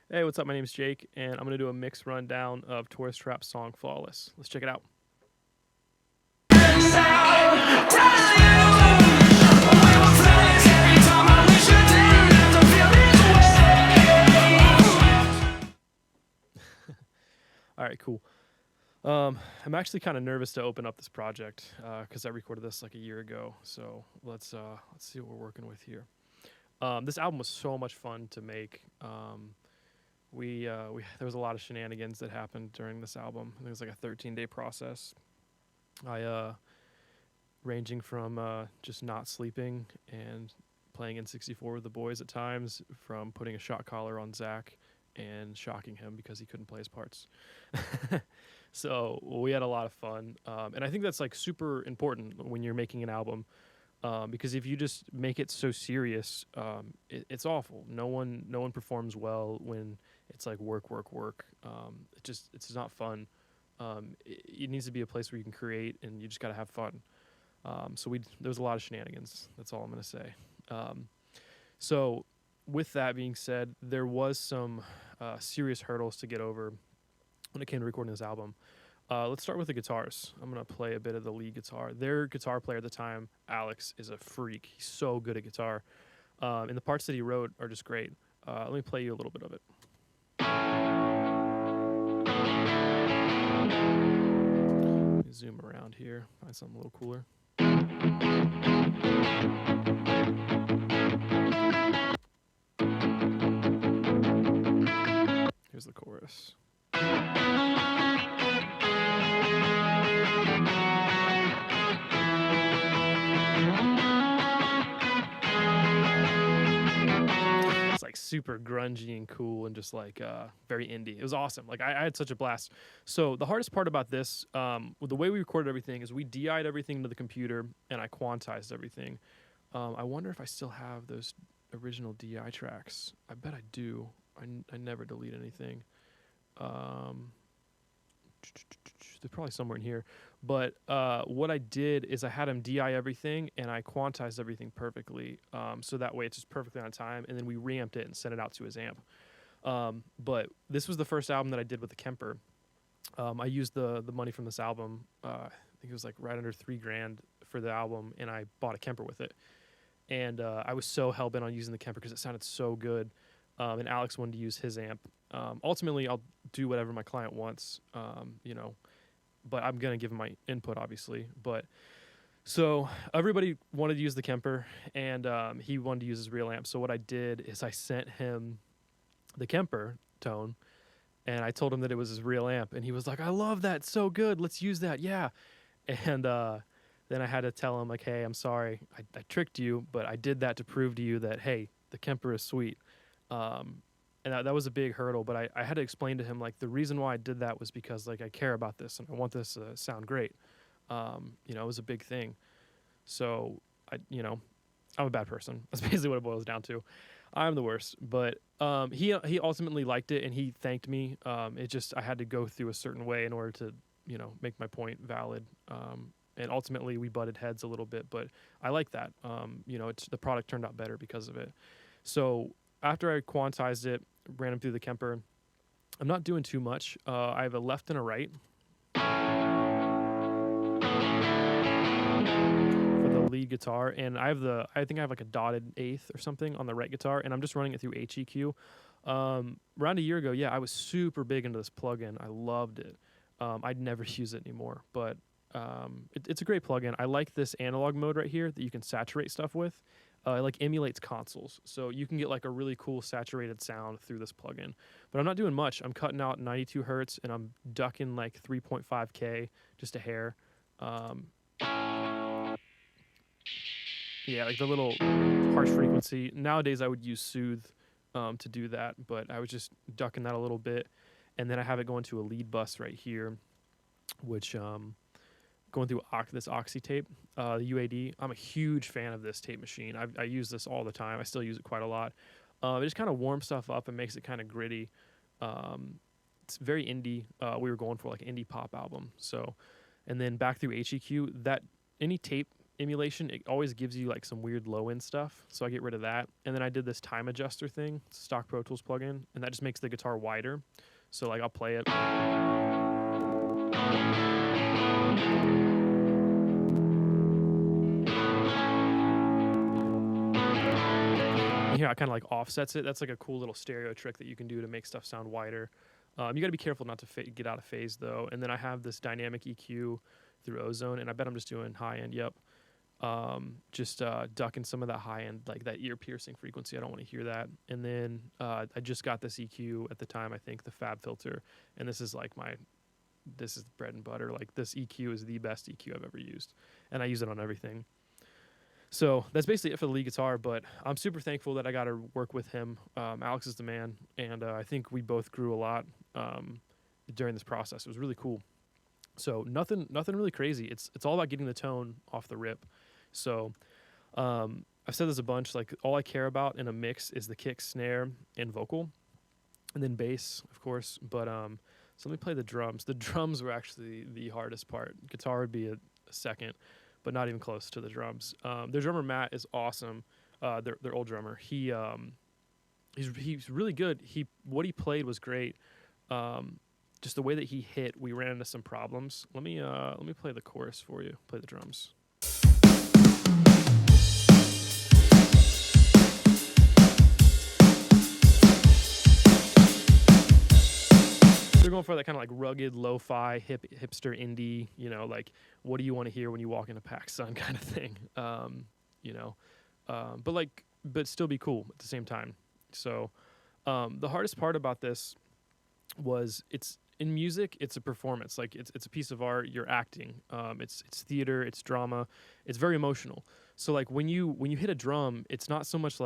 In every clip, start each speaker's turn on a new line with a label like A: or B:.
A: Hey, what's up? My name is Jake, and I'm going to do a mix rundown of Tourist Trap's song Flawless. Let's check it out. All right, cool. I'm actually kind of nervous to open up this project because I recorded this like a year ago. So let's see what we're working with here. This album was so much fun to make. We there was a lot of shenanigans that happened during this album. I think it was like a 13-day process. I ranging from just not sleeping and playing N64 with the boys at times, from putting a shot collar on Zach and shocking him because he couldn't play his parts. So we had a lot of fun, and I think that's like super important when you're making an album, because if you just make it so serious, it's awful. No one performs well when it's like work, work, work. It's not fun. It needs to be a place where you can create, and you just got to have fun. So there was a lot of shenanigans. That's all I'm gonna say. So with that being said, there was some serious hurdles to get over when it came to recording this album. Let's start with the guitars. I'm gonna play a bit of the lead guitar. Their guitar player at the time, Alex, is a freak. He's so good at guitar, and the parts that he wrote are just great. Let me play you a little bit of it. Let me zoom around here, find something a little cooler. Here's the chorus. It's like super grungy and cool and just like very indie. It was awesome. Like I had such a blast. So the hardest part about this, with the way we recorded everything, is we DI'd everything to the computer and I quantized everything. I wonder if I still have those original DI tracks. I bet I do. I never delete anything. They're probably somewhere in here. But what I did is I had him DI everything and I quantized everything perfectly. So that way it's just perfectly on time. And then we reamped it and sent it out to his amp. But this was the first album that I did with the Kemper. I used the money from this album. I think it was like right under $3,000 for the album, and I bought a Kemper with it. And I was so hell bent on using the Kemper because it sounded so good. And Alex wanted to use his amp. Ultimately, I'll do whatever my client wants, but I'm going to give him my input, obviously. But so everybody wanted to use the Kemper, and he wanted to use his real amp. So what I did is I sent him the Kemper tone, and I told him that it was his real amp. And he was like, I love that. So good. Let's use that. Yeah. And then I had to tell him, like, hey, I'm sorry. I tricked you, but I did that to prove to you that, hey, the Kemper is sweet. And that was a big hurdle, but I had to explain to him, like, the reason why I did that was because, like, I care about this and I want this to sound great. It was a big thing. So I'm a bad person. That's basically what it boils down to. I'm the worst, but he ultimately liked it and he thanked me. It just, I had to go through a certain way in order to, make my point valid. And ultimately we butted heads a little bit, but I like that. The product turned out better because of it. So after I quantized it, ran him through the Kemper, I'm not doing too much. I have a left and a right for the lead guitar, and I think I have like a dotted eighth or something on the right guitar, and I'm just running it through HEQ. Around a year ago, yeah, I was super big into this plugin. I loved it. I'd never use it anymore, but it's a great plugin. I like this analog mode right here that you can saturate stuff with. It like emulates consoles, so you can get like a really cool saturated sound through this plugin. But I'm not doing much. I'm cutting out 92 hertz and I'm ducking like 3.5K, just a hair. Yeah, like the little harsh frequency. Nowadays I would use Soothe to do that, but I was just ducking that a little bit. And then I have it going to a lead bus right here, which going through this Oxy tape, the UAD. I'm a huge fan of this tape machine. I use this all the time. I still use it quite a lot. It just kind of warms stuff up and makes it kind of gritty. It's very indie. We were going for like an indie pop album. So, and then back through HEQ, that any tape emulation, it always gives you like some weird low end stuff. So I get rid of that. And then I did this time adjuster thing, stock Pro Tools plugin, and that just makes the guitar wider. So like I'll play it. And here I kind of like offsets it. That's like a cool little stereo trick that you can do to make stuff sound wider. You got to be careful not to get out of phase though. And then I have this dynamic EQ through Ozone, and I bet I'm just doing high end. Yep. Just ducking some of that high end, like that ear piercing frequency. I don't want to hear that. And then I just got this EQ at the time, I think the Fab filter, and this is like this is bread and butter. Like this EQ is the best EQ I've ever used, and I use it on everything. So that's basically it for the lead guitar, but I'm super thankful that I got to work with him. Alex is the man, and I think we both grew a lot during this process. It was really cool. So nothing really crazy. It's all about getting the tone off the rip. So I've said this a bunch, like all I care about in a mix is the kick, snare, and vocal, and then bass, of course. But so let me play the drums. The drums were actually the hardest part. Guitar would be a second, but not even close to the drums. Their drummer Matt is awesome. Their old drummer. He's really good. What he played was great. Just the way that he hit, we ran into some problems. Let me play the chorus for you. Play the drums. They're going for that kind of like rugged, lo-fi, hipster indie, like what do you want to hear when you walk into PacSun kind of thing, but still be cool at the same time. So the hardest part about this was in music, it's a performance. Like it's a piece of art. You're acting. It's theater. It's drama. It's very emotional. So like when you hit a drum, it's not so much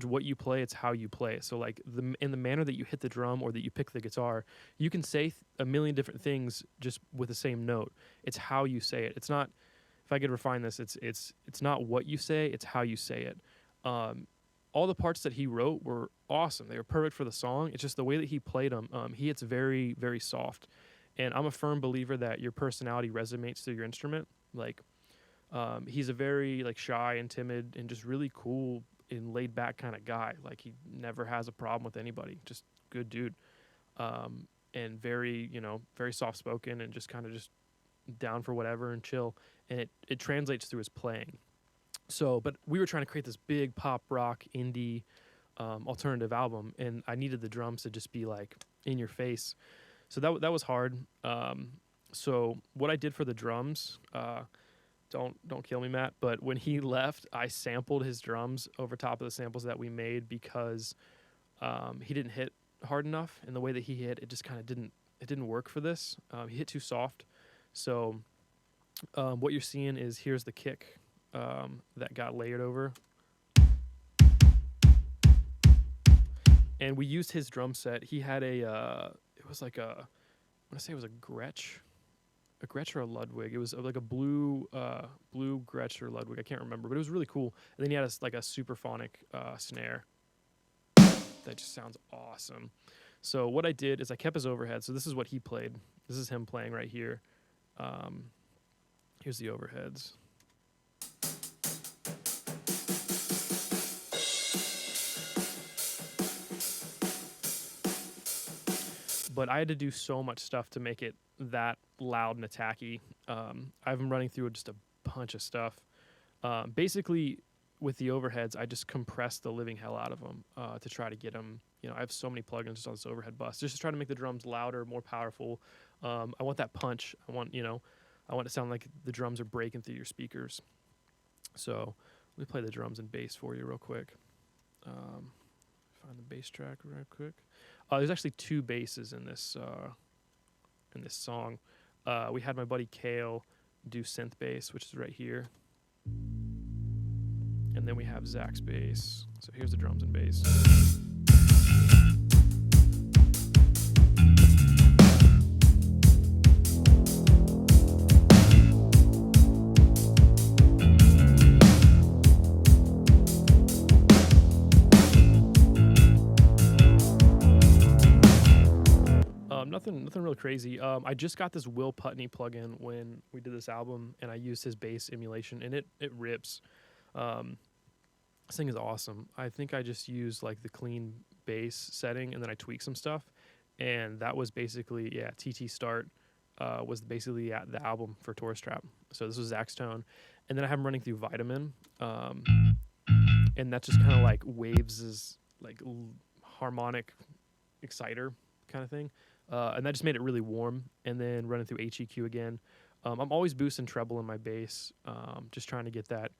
A: what you play, it's how you play. So like in the manner that you hit the drum or that you pick the guitar, you can say a million different things just with the same note. It's how you say it. It's not, if I could refine this, it's not what you say, it's how you say it. All the parts that he wrote were awesome. They were perfect for the song. It's just the way that he played them. He hits very, very soft. And I'm a firm believer that your personality resonates through your instrument. Like he's a very like shy and timid and just really cool and laid back kind of guy. Like he never has a problem with anybody. Just good dude. And very, very soft spoken and just kind of just down for whatever and chill. And it translates through his playing. So, but we were trying to create this big pop rock indie alternative album, and I needed the drums to just be like in your face. So that was hard. So what I did for the drums, don't kill me, Matt, but when he left, I sampled his drums over top of the samples that we made because he didn't hit hard enough, and the way that he hit, it just kind of didn't work for this. He hit too soft. So what you're seeing is here's the kick that got layered over. And we used his drum set. He had it was like I want to say it was a Gretsch or a Ludwig. It was like a blue Gretsch or Ludwig. I can't remember, but it was really cool. And then he had a superphonic snare that just sounds awesome. So what I did is I kept his overhead. So this is what he played. This is him playing right here. Here's the overheads. But I had to do so much stuff to make it that loud and attacky. I have them running through just a bunch of stuff. Basically, with the overheads, I just compressed the living hell out of them to try to get them. I have so many plugins just on this overhead bus, just to try to make the drums louder, more powerful. I want that punch. I want it to sound like the drums are breaking through your speakers. So let me play the drums and bass for you real quick. Find the bass track real quick. There's actually two basses in this song. We had my buddy Kale do synth bass, which is right here. And then we have Zach's bass. So here's the drums and bass. nothing real crazy. I just got this Will Putney plugin when we did this album, and I used his bass emulation, and it rips. This thing is awesome. I think I just used like the clean bass setting, and then I tweaked some stuff, and that was basically TT Start was basically the album for Tourist Trap. So this was Zach's tone, and then I have him running through Vitamin, and that's just kind of like Waves' like harmonic exciter kind of thing, and that just made it really warm. And then running through HEQ again. I'm always boosting treble in my bass, just trying to get that.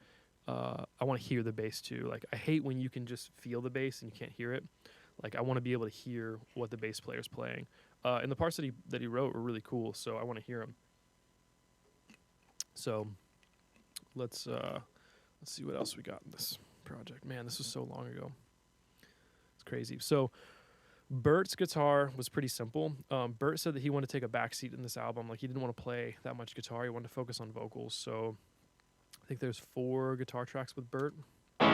A: I want to hear the bass too. Like I hate when you can just feel the bass and you can't hear it. Like I want to be able to hear what the bass player's playing. And the parts that he wrote were really cool, so I want to hear them. So let's see what else we got in this project. Man, this was so long ago. It's crazy. So Bert's guitar was pretty simple. Bert said that he wanted to take a backseat in this album. Like he didn't want to play that much guitar. He wanted to focus on vocals. So I think there's 4 guitar tracks with Bert. These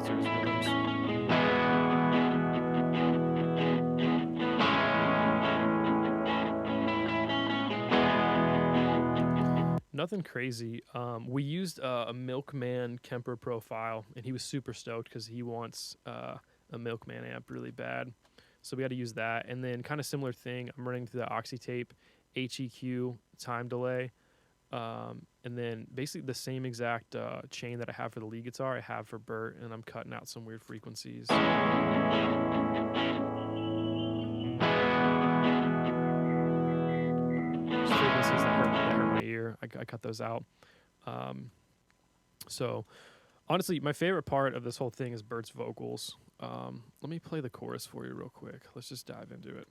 A: are his rhythms. Nothing crazy. We used a Milkman Kemper profile, and he was super stoked because he wants a Milkman amp really bad. So we had to use that. And then kind of similar thing, I'm running through the Oxytape HEQ time delay. And then basically the same exact chain that I have for the lead guitar, I have for Bert, and I'm cutting out some weird frequencies. Frequencies that hurt my ear. I cut those out. So honestly, my favorite part of this whole thing is Bert's vocals. Let me play the chorus for you real quick. Let's just dive into it.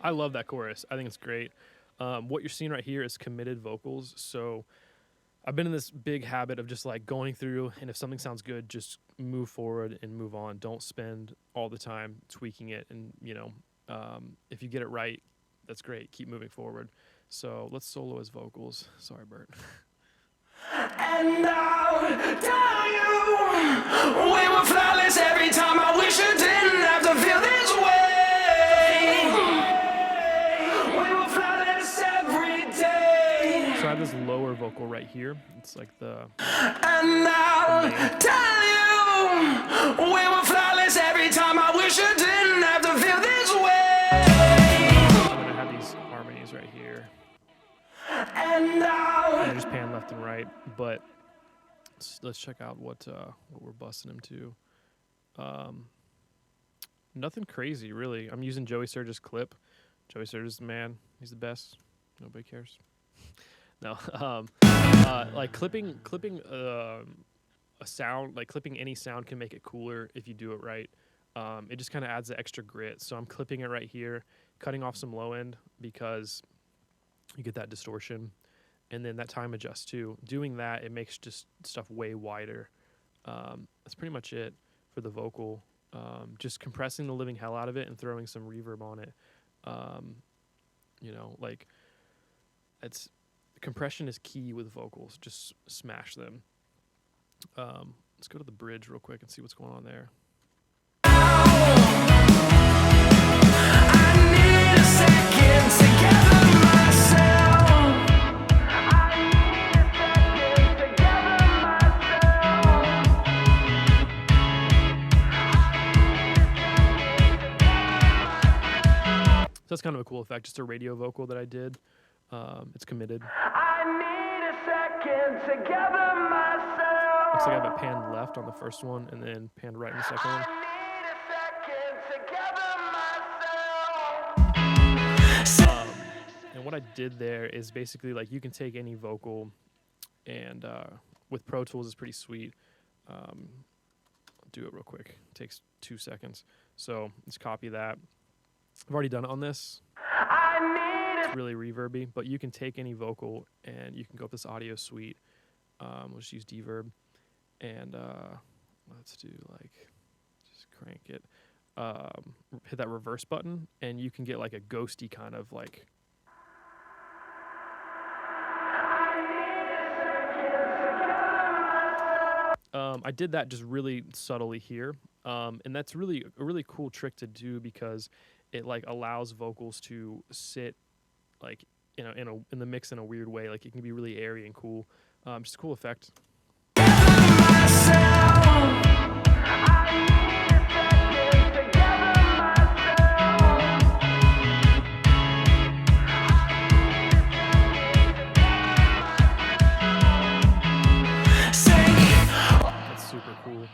A: I love that chorus. I think it's great. What you're seeing right here is committed vocals. So I've been in this big habit of just like going through, and if something sounds good, just move forward and move on. Don't spend all the time tweaking it. And, if you get it right, that's great. Keep moving forward. So let's solo his vocals. Sorry, Bert.
B: And I'll tell you, we were flawless every time. I wish you didn't have to feel this way.
A: So I have this lower vocal right here. It's like the...
B: And I'll tell you, we were flawless every time. I wish you didn't have to feel this way.
A: And then I have these harmonies right here.
B: And
A: I just pan left and right. But let's check out what we're busting him to. Nothing crazy, really. I'm using Joey Sturgis' clip. Joey Sturgis is the man. He's the best. Nobody cares. No, like clipping a sound, like clipping any sound can make it cooler if you do it right. It just kind of adds the extra grit. So I'm clipping it right here, cutting off some low end because you get that distortion, and then that time adjust too. Doing that, it makes just stuff way wider. That's pretty much it for the vocal. Just compressing the living hell out of it and throwing some reverb on it. Like compression is key with vocals. Just smash them. Let's go to the bridge real quick and see what's going on there. So that's kind of a cool effect. Just a radio vocal that I did. It's committed.
B: I need a second to gather myself.
A: Looks like I have it panned left on the first one and then panned right in the second one.
B: I need a second to gather myself.
A: And what I did there is basically like you can take any vocal, and with Pro Tools it's pretty sweet. I'll do it real quick. It takes 2 seconds. So let's copy that. I've already done it on this. It's really reverby, but you can take any vocal and you can go up this audio suite. We'll just use Deverb, and let's do like Just crank it. Hit that reverse button, and you can get like a ghosty kind of like. I did that just really subtly here, and that's really a really cool trick to do because it like allows vocals to sit like in the mix in a weird way. Like it can be really airy and cool. Just a cool effect. That's super cool.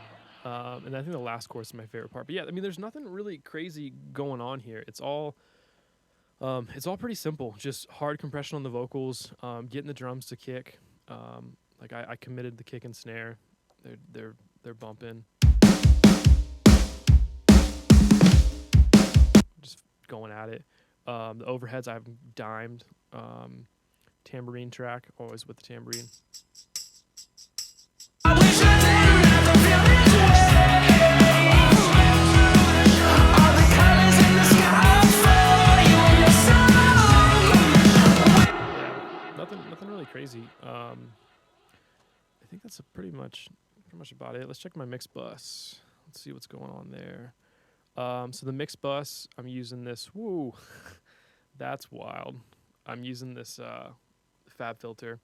A: And I think the last chorus is my favorite part. But yeah, I mean, there's nothing really crazy going on here. It's all pretty simple. Just hard compression on the vocals, getting the drums to kick. Like I committed the kick and snare. They're bumping. Just going at it. The overheads I've dimed. Tambourine track, always with the tambourine. Nothing really crazy. I think that's pretty much about it. Let's check my Mixbus. Let's see what's going on there. So the Mixbus, I'm using this. Woo, that's wild. I'm using this Fab filter.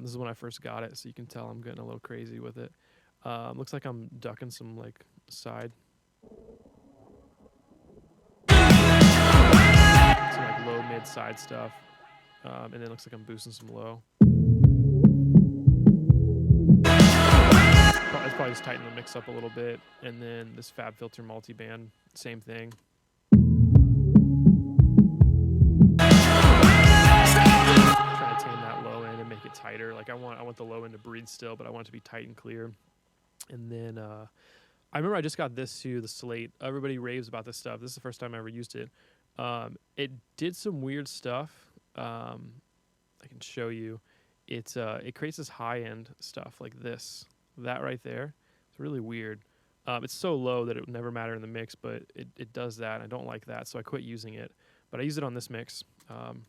A: This is when I first got it, so you can tell I'm getting a little crazy with it. Looks like I'm ducking some like side, some like low mid side stuff, and then it looks like I'm boosting some low. It's probably just tighten the mix up a little bit, and then this Fab filter multiband, same thing. Trying to tame that low end and make it tighter. Like I want the low end to breathe still, but I want it to be tight and clear. And then I remember I just got this too, the Slate. Everybody raves about this stuff. This is the first time I ever used it. It did some weird stuff. I can show you. It creates this high end stuff like this. That right there. It's really weird. It's so low that it would never matter in the mix, but it does that. I don't like that, so I quit using it. But I use it on this mix. I'm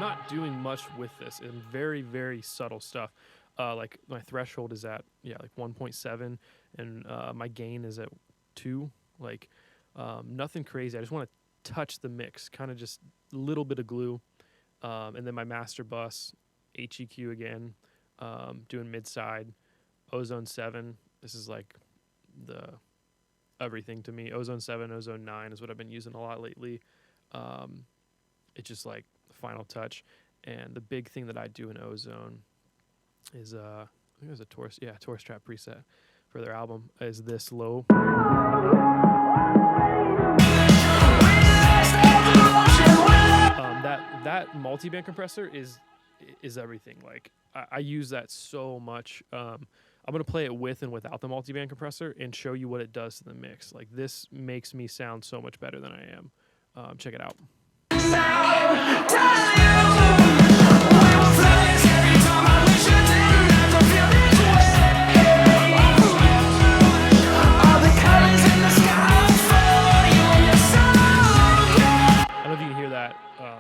A: not doing much with this. It's very, very subtle stuff. Like my threshold is at like 1.7, and my gain is at 2. Like nothing crazy. I just want to touch the mix, kind of just a little bit of glue. And then my master bus, HEQ again, doing mid side, Ozone 7. This is like the everything to me. Ozone 7, Ozone 9 is what I've been using a lot lately. It's just like the final touch. And the big thing that I do in Ozone is I think there's a Taurus Trap preset for their album is this low. That multi-band compressor is everything. Like I use that so much. I'm gonna play it with and without the multi-band compressor and show you what it does to the mix. Like this makes me sound so much better than I am. Check it out.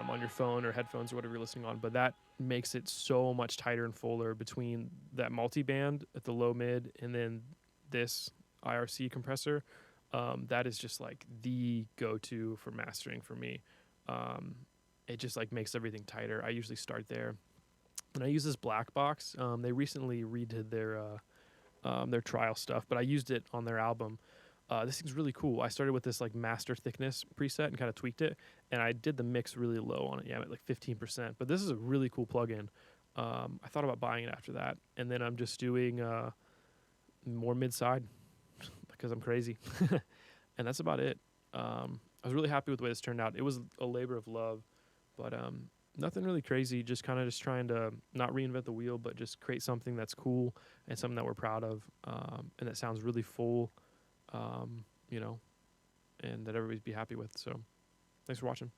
A: On your phone or headphones or whatever you're listening on, but that makes it so much tighter and fuller between that multi-band at the low mid and then this IRC compressor. That is just like the go-to for mastering for me. It just like makes everything tighter. I usually start there, and I use this black box. They recently redid their trial stuff, but I used it on their album. This thing's really cool. I started with this like master thickness preset and kind of tweaked it, and I did the mix really low on it. Yeah, I'm at like 15%. But this is a really cool plugin. I thought about buying it after that, and then I'm just doing more mid-side because I'm crazy, and that's about it. I was really happy with the way this turned out. It was a labor of love, but nothing really crazy. Just kind of just trying to not reinvent the wheel, but just create something that's cool and something that we're proud of, and that sounds really full. And that everybody's be happy with. So thanks for watching.